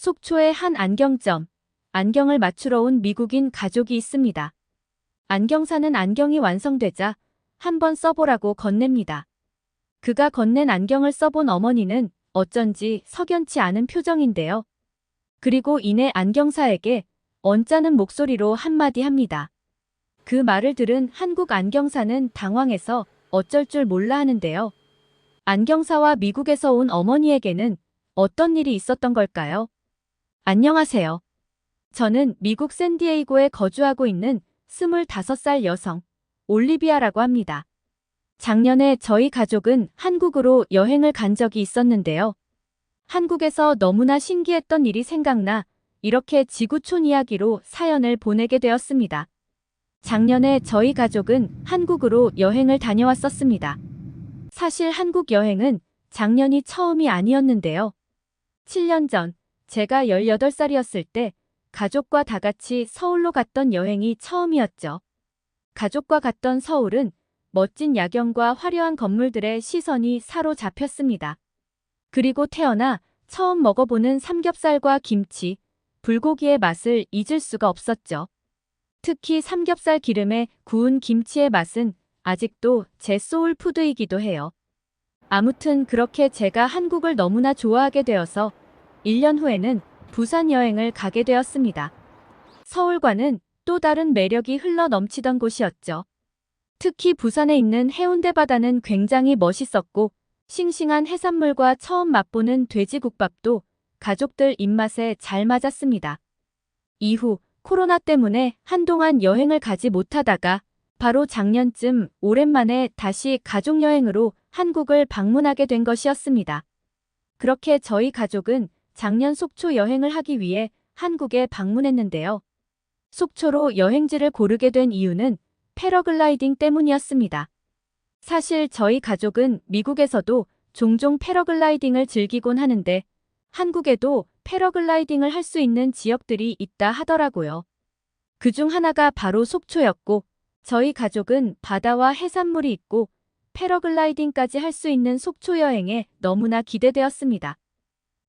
속초의 한 안경점. 안경을 맞추러 온 미국인 가족이 있습니다. 안경 사는 안경이 완성되자 한번 써보라고 건넵니다. 그가 건넨 안경을 써본 어머니는 어쩐지 석연치 않은 표정인데요. 그리고 이내 안경사에게 언짢은 목소리로 한마디 합니다. 그 말을 들은 한국 안경사는 당황해서 어쩔 줄 몰라 하는데요. 안경사와 미국에서 온 어머니에게는 어떤 일이 있었던 걸까요? 안녕하세요. 저는 미국 샌디에이고에 거주하고 있는 25살 여성, 올리비아라고 합니다. 작년에 저희 가족은 한국으로 여행을 간 적이 있었는데요. 한국에서 너무나 신기했던 일이 생각나 이렇게 지구촌 이야기로 사연을 보내게 되었습니다. 작년에 저희 가족은 한국으로 여행을 다녀왔었습니다. 사실 한국 여행은 작년이 처음이 아니었는데요. 7년 전 제가 18살이었을 때 가족과 다 같이 서울로 갔던 여행이 처음이었죠. 가족과 갔던 서울은 멋진 야경과 화려한 건물들의 시선이 사로잡혔습니다. 그리고 태어나 처음 먹어보는 삼겹살과 김치, 불고기의 맛을 잊을 수가 없었죠. 특히 삼겹살 기름에 구운 김치의 맛은 아직도 제 소울푸드이기도 해요. 아무튼 그렇게 제가 한국을 너무나 좋아하게 되어서 1년 후에는 부산 여행을 가게 되었습니다. 서울과는 또 다른 매력이 흘러 넘치던 곳이었죠. 특히 부산에 있는 해운대 바다는 굉장히 멋있었고 싱싱한 해산물과 처음 맛보는 돼지국밥도 가족들 입맛에 잘 맞았습니다. 이후 코로나 때문에 한동안 여행을 가지 못하다가 바로 작년쯤 오랜만에 다시 가족여행으로 한국을 방문하게 된 것이었습니다. 그렇게 저희 가족은 작년 속초 여행을 하기 위해 한국에 방문했는데요. 속초로 여행지를 고르게 된 이유는 패러글라이딩 때문이었습니다. 사실 저희 가족은 미국에서도 종종 패러글라이딩을 즐기곤 하는데 한국에도 패러글라이딩을 할 수 있는 지역들이 있다 하더라고요. 그중 하나가 바로 속초였고 저희 가족은 바다와 해산물이 있고 패러글라이딩까지 할 수 있는 속초 여행에 너무나 기대되었습니다.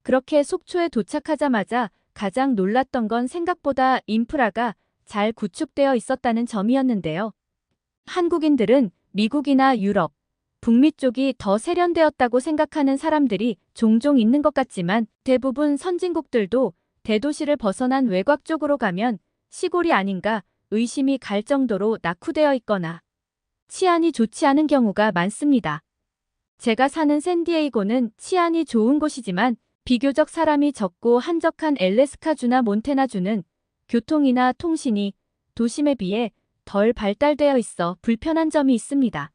그렇게 속초에 도착하자마자 가장 놀랐던 건 생각보다 인프라가 잘 구축되어 있었다는 점이었는데요. 한국인들은 미국이나 유럽, 북미 쪽이 더 세련되었다고 생각하는 사람들이 종종 있는 것 같지만 대부분 선진국들도 대도시를 벗어난 외곽 쪽으로 가면 시골이 아닌가 의심이 갈 정도로 낙후되어 있거나 치안이 좋지 않은 경우가 많습니다. 제가 사는 샌디에이고는 치안이 좋은 곳이지만 비교적 사람이 적고 한적한 엘래스카주나 몬태나주는 교통이나 통신이 도심에 비해 덜 발달되어 있어 불편한 점이 있습니다.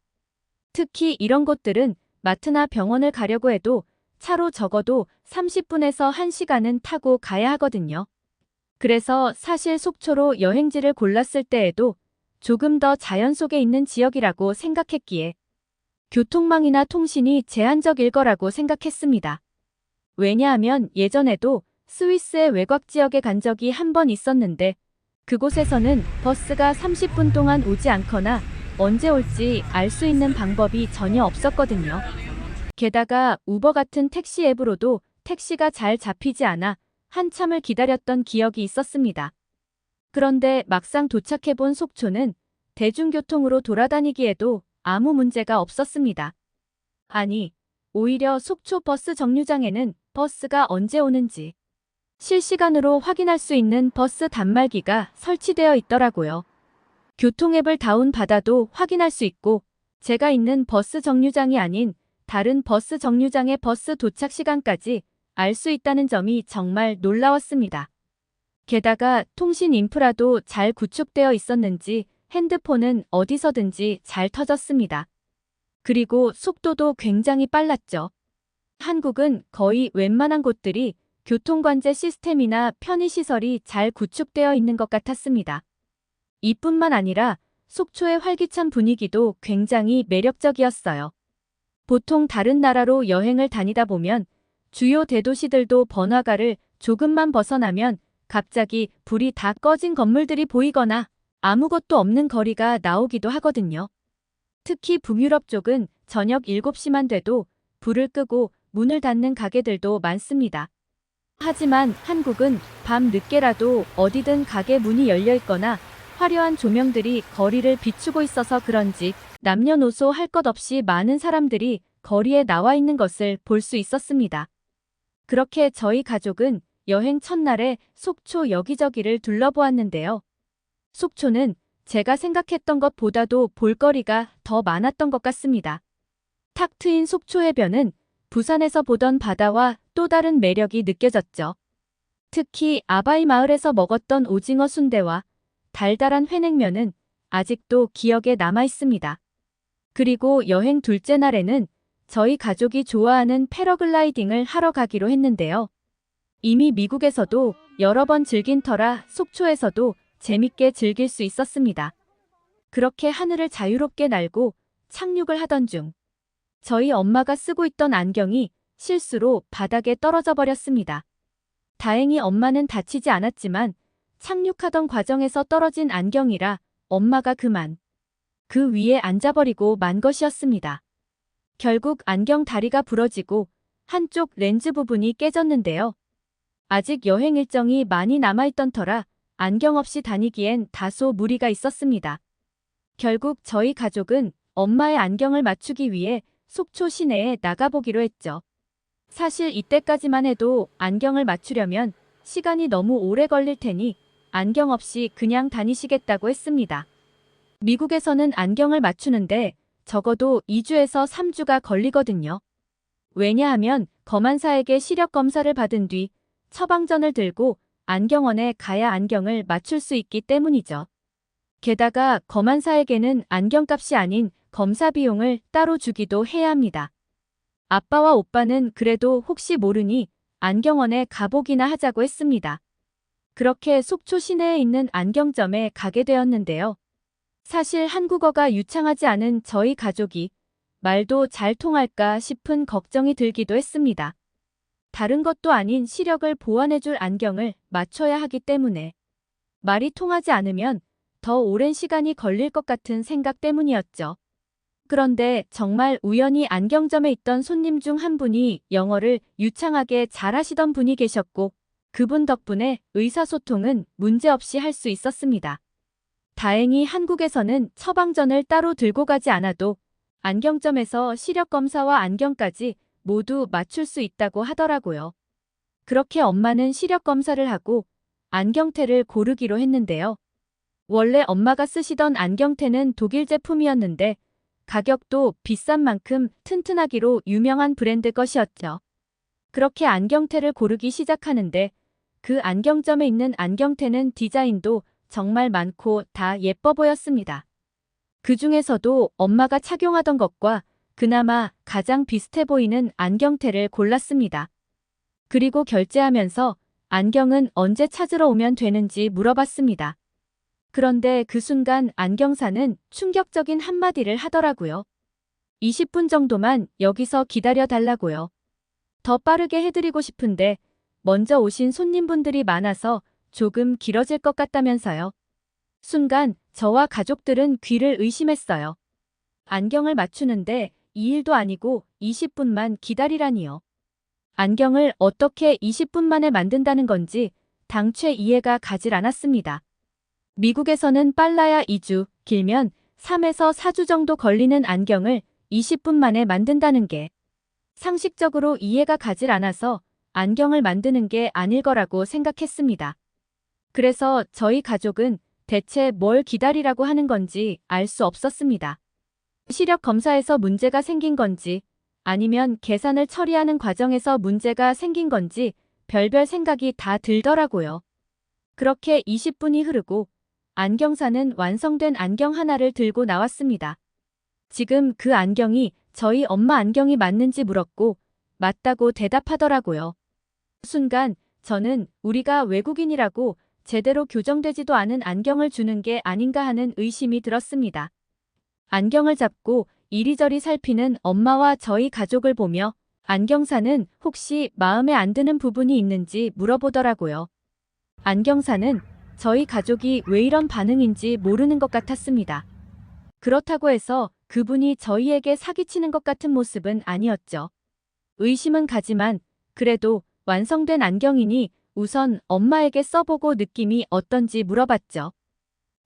특히 이런 곳들은 마트나 병원을 가려고 해도 차로 적어도 30분에서 1시간은 타고 가야 하거든요. 그래서 사실 속초로 여행지를 골랐을 때에도 조금 더 자연 속에 있는 지역이라고 생각했기에 교통망이나 통신이 제한적일 거라고 생각했습니다. 왜냐하면 예전에도 스위스의 외곽 지역에 간 적이 한 번 있었는데 그곳에서는 버스가 30분 동안 오지 않거나 언제 올지 알 수 있는 방법이 전혀 없었거든요. 게다가 우버 같은 택시 앱으로도 택시가 잘 잡히지 않아 한참을 기다렸던 기억이 있었습니다. 그런데 막상 도착해본 속초는 대중교통으로 돌아다니기에도 아무 문제가 없었습니다. 아니, 오히려 속초 버스 정류장에는 버스가 언제 오는지 실시간으로 확인할 수 있는 버스 단말기가 설치되어 있더라고요. 교통앱을 다운받아도 확인할 수 있고 제가 있는 버스 정류장이 아닌 다른 버스 정류장의 버스 도착 시간까지 알 수 있다는 점이 정말 놀라웠습니다. 게다가 통신 인프라도 잘 구축되어 있었는지 핸드폰은 어디서든지 잘 터졌습니다. 그리고 속도도 굉장히 빨랐죠. 한국은 거의 웬만한 곳들이 교통관제 시스템이나 편의시설이 잘 구축되어 있는 것 같았습니다. 이뿐만 아니라 속초의 활기찬 분위기도 굉장히 매력적이었어요. 보통 다른 나라로 여행을 다니다 보면 주요 대도시들도 번화가를 조금만 벗어나면 갑자기 불이 다 꺼진 건물들이 보이거나 아무것도 없는 거리가 나오기도 하거든요. 특히 북유럽 쪽은 저녁 7시만 돼도 불을 끄고 문을 닫는 가게들도 많습니다. 하지만 한국은 밤 늦게라도 어디든 가게 문이 열려 있거나 화려한 조명들이 거리를 비추고 있어서 그런지 남녀노소 할 것 없이 많은 사람들이 거리에 나와 있는 것을 볼 수 있었습니다. 그렇게 저희 가족은 여행 첫날에 속초 여기저기를 둘러보았는데요. 속초는 제가 생각했던 것보다도 볼거리가 더 많았던 것 같습니다. 탁 트인 속초 해변은 부산에서 보던 바다와 또 다른 매력이 느껴졌죠. 특히 아바이 마을에서 먹었던 오징어 순대와 달달한 회냉면은 아직도 기억에 남아 있습니다. 그리고 여행 둘째 날에는 저희 가족이 좋아하는 패러글라이딩을 하러 가기로 했는데요. 이미 미국에서도 여러 번 즐긴 터라 속초에서도 재밌게 즐길 수 있었습니다. 그렇게 하늘을 자유롭게 날고 착륙을 하던 중 저희 엄마가 쓰고 있던 안경이 실수로 바닥에 떨어져 버렸습니다. 다행히 엄마는 다치지 않았지만 착륙하던 과정에서 떨어진 안경이라 엄마가 그만 그 위에 앉아버리고 만 것이었습니다. 결국 안경 다리가 부러지고 한쪽 렌즈 부분이 깨졌는데요. 아직 여행 일정이 많이 남아있던 터라 안경 없이 다니기엔 다소 무리가 있었습니다. 결국 저희 가족은 엄마의 안경을 맞추기 위해 속초 시내에 나가보기로 했죠. 사실 이때까지만 해도 안경을 맞추려면 시간이 너무 오래 걸릴 테니 안경 없이 그냥 다니시겠다고 했습니다. 미국에서는 안경을 맞추는데 적어도 2주에서 3주가 걸리거든요. 왜냐하면 검안사에게 시력 검사를 받은 뒤 처방전을 들고 안경원에 가야 안경을 맞출 수 있기 때문이죠. 게다가 검안사에게는 안경값이 아닌 검사 비용을 따로 주기도 해야 합니다. 아빠와 오빠는 그래도 혹시 모르니 안경원에 가보기나 하자고 했습니다. 그렇게 속초 시내에 있는 안경점에 가게 되었는데요. 사실 한국어가 유창하지 않은 저희 가족이 말도 잘 통할까 싶은 걱정이 들기도 했습니다. 다른 것도 아닌 시력을 보완해줄 안경을 맞춰야 하기 때문에 말이 통하지 않으면 더 오랜 시간이 걸릴 것 같은 생각 때문이었죠. 그런데 정말 우연히 안경점에 있던 손님 중 한 분이 영어를 유창하게 잘하시던 분이 계셨고 그분 덕분에 의사소통은 문제없이 할 수 있었습니다. 다행히 한국에서는 처방전을 따로 들고 가지 않아도 안경점에서 시력 검사와 안경까지 모두 맞출 수 있다고 하더라고요. 그렇게 엄마는 시력 검사를 하고 안경테를 고르기로 했는데요. 원래 엄마가 쓰시던 안경테는 독일 제품이었는데 가격도 비싼 만큼 튼튼하기로 유명한 브랜드 것이었죠. 그렇게 안경테를 고르기 시작하는데 그 안경점에 있는 안경테는 디자인도 정말 많고 다 예뻐 보였습니다. 그 중에서도 엄마가 착용하던 것과 그나마 가장 비슷해 보이는 안경테를 골랐습니다. 그리고 결제하면서 안경은 언제 찾으러 오면 되는지 물어봤습니다. 그런데 그 순간 안경사는 충격적인 한마디를 하더라고요. 20분 정도만 여기서 기다려 달라고요. 더 빠르게 해드리고 싶은데 먼저 오신 손님분들이 많아서 조금 길어질 것 같다면서요. 순간 저와 가족들은 귀를 의심했어요. 안경을 맞추는데 2일도 아니고 20분만 기다리라니요. 안경을 어떻게 20분 만에 만든다는 건지 당최 이해가 가질 않았습니다. 미국에서는 빨라야 2주, 길면 3에서 4주 정도 걸리는 안경을 20분 만에 만든다는 게 상식적으로 이해가 가질 않아서 안경을 만드는 게 아닐 거라고 생각했습니다. 그래서 저희 가족은 대체 뭘 기다리라고 하는 건지 알 수 없었습니다. 시력 검사에서 문제가 생긴 건지 아니면 계산을 처리하는 과정에서 문제가 생긴 건지 별별 생각이 다 들더라고요. 그렇게 20분이 흐르고 안경사는 완성된 안경 하나를 들고 나왔습니다. 지금 그 안경이 저희 엄마 안경이 맞는지 물었고 맞다고 대답하더라고요. 순간 저는 우리가 외국인이라고 제대로 교정되지도 않은 안경을 주는 게 아닌가 하는 의심이 들었습니다. 안경을 잡고 이리저리 살피는 엄마와 저희 가족을 보며 안경사는 혹시 마음에 안 드는 부분이 있는지 물어보더라고요. 안경사는 저희 가족이 왜 이런 반응인지 모르는 것 같았습니다. 그렇다고 해서 그분이 저희에게 사기치는 것 같은 모습은 아니었죠. 의심은 가지만 그래도 완성된 안경이니 우선 엄마에게 써보고 느낌이 어떤지 물어봤죠.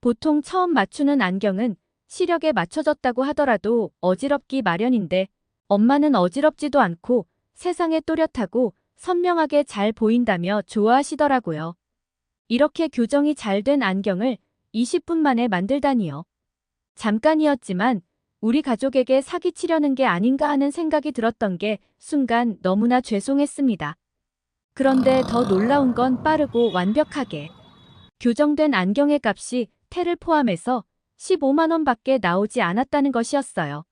보통 처음 맞추는 안경은 시력에 맞춰졌다고 하더라도 어지럽기 마련인데 엄마는 어지럽지도 않고 세상에 또렷하고 선명하게 잘 보인다며 좋아하시더라고요. 이렇게 교정이 잘 된 안경을 20분 만에 만들다니요. 잠깐이었지만 우리 가족에게 사기치려는 게 아닌가 하는 생각이 들었던 게 순간 너무나 죄송했습니다. 그런데 더 놀라운 건 빠르고 완벽하게 교정된 안경의 값이 태를 포함해서 15만 원밖에 나오지 않았다는 것이었어요.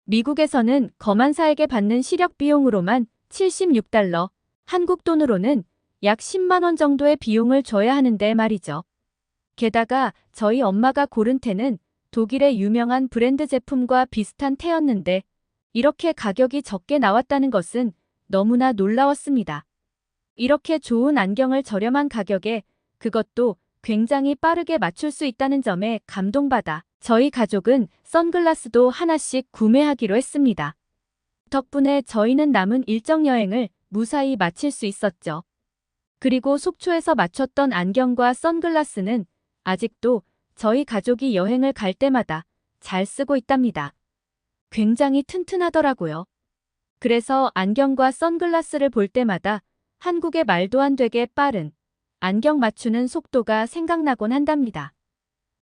미국에서는 검안사에게 받는 시력 비용으로만 76달러, 한국 돈으로는 약 10만 원 정도의 비용을 줘야 하는데 말이죠. 게다가 저희 엄마가 고른 태는 독일의 유명한 브랜드 제품과 비슷한 태였는데 이렇게 가격이 적게 나왔다는 것은 너무나 놀라웠습니다. 이렇게 좋은 안경을 저렴한 가격에 그것도 굉장히 빠르게 맞출 수 있다는 점에 감동받아 저희 가족은 선글라스도 하나씩 구매하기로 했습니다. 덕분에 저희는 남은 일정 여행을 무사히 마칠 수 있었죠. 그리고 속초에서 맞췄던 안경과 선글라스는 아직도 저희 가족이 여행을 갈 때마다 잘 쓰고 있답니다. 굉장히 튼튼하더라고요. 그래서 안경과 선글라스를 볼 때마다 한국의 말도 안 되게 빠른 안경 맞추는 속도가 생각나곤 한답니다.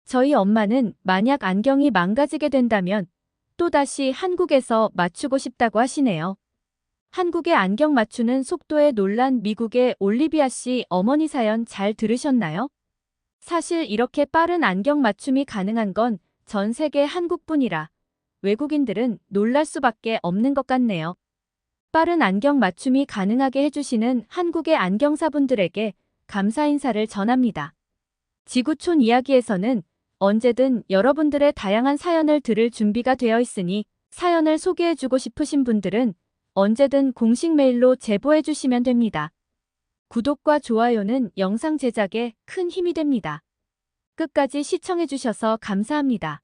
저희 엄마는 만약 안경이 망가지게 된다면 또다시 한국에서 맞추고 싶다고 하시네요. 한국의 안경 맞추는 속도에 놀란 미국의 올리비아 씨 어머니 사연 잘 들으셨나요? 사실 이렇게 빠른 안경 맞춤이 가능한 건 전 세계 한국뿐이라 외국인들은 놀랄 수밖에 없는 것 같네요. 빠른 안경 맞춤이 가능하게 해주시는 한국의 안경사분들에게 감사 인사를 전합니다. 지구촌 이야기에서는 언제든 여러분들의 다양한 사연을 들을 준비가 되어 있으니 사연을 소개해주고 싶으신 분들은 언제든 공식 메일로 제보해주시면 됩니다. 구독과 좋아요는 영상 제작에 큰 힘이 됩니다. 끝까지 시청해주셔서 감사합니다.